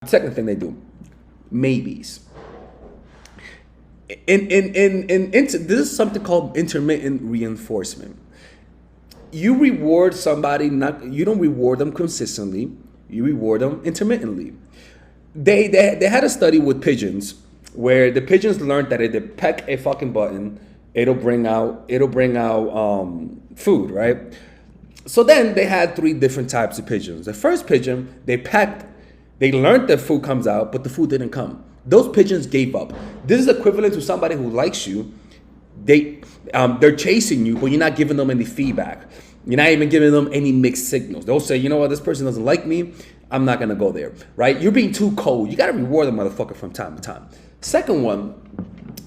Second thing they do, maybes. This is something called intermittent reinforcement. You reward somebody, not you don't reward them consistently. You reward them intermittently. They had a study with pigeons where the pigeons learned that if they peck a fucking button, it'll bring out food, right? So then they had three different types of pigeons. The first pigeon, they pecked, they learned that food comes out, but the food didn't come. Those pigeons gave up. This is equivalent to somebody who likes you. They're chasing you, but you're not giving them any feedback. You're not even giving them any mixed signals. They'll say, you know what, this person doesn't like me. I'm not gonna go there, right? You're being too cold. You gotta reward the motherfucker from time to time. Second one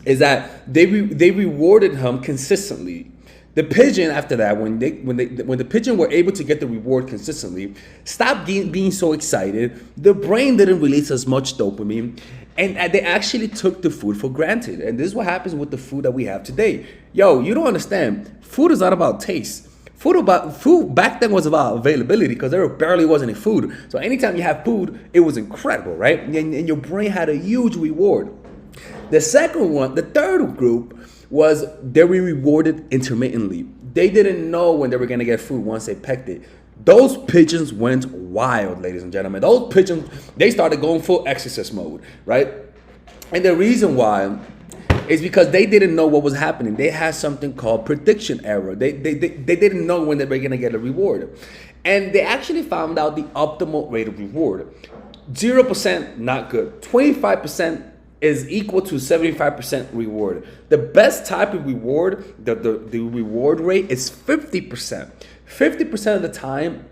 is that they rewarded him consistently. The pigeon after that, when the pigeon were able to get the reward consistently, stopped being so excited. The brain didn't release as much dopamine, and they actually took the food for granted. And this is what happens with the food that we have today. Yo, you don't understand. Food is not about taste. Food back then was about availability because there barely was any food. So anytime you have food, it was incredible, right? And your brain had a huge reward. The third group was they were rewarded intermittently. They didn't know when they were gonna get food once they pecked it. Those pigeons went wild, ladies and gentlemen. Those pigeons, they started going full exorcist mode, right? And the reason why is because they didn't know what was happening. They had something called prediction error. They didn't know when they were gonna get a reward. And they actually found out the optimal rate of reward. 0%, not good. 25% is equal to 75% reward. The best type of reward, the reward rate is 50%. 50% of the time,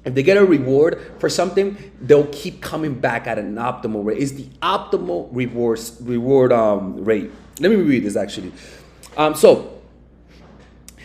if they get a reward for something, they'll keep coming back at an optimal rate. It's the optimal reward rate. Let me read this actually. And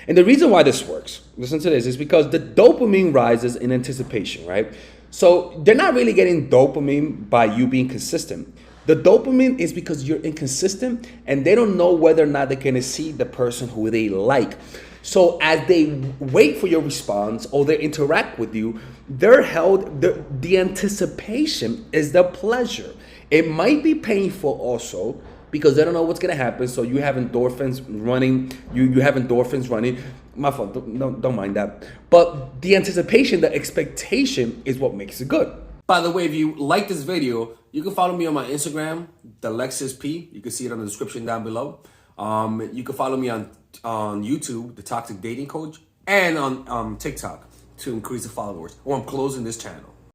the reason why this works, listen to this, is because the dopamine rises in anticipation, right? So they're not really getting dopamine by you being consistent. The dopamine is because you're inconsistent and they don't know whether or not they're gonna see the person who they like. So as they wait for your response or they interact with you, the anticipation is the pleasure. It might be painful also because they don't know what's gonna happen. So you have endorphins running, you have endorphins running. My fault, don't mind that. But the anticipation, the expectation is what makes it good. By the way, if you like this video, you can follow me on my Instagram, TheLexisP. You can see it on the description down below. You can follow me on YouTube, The Toxic Dating Coach, and on TikTok to increase the followers. Or I'm closing this channel.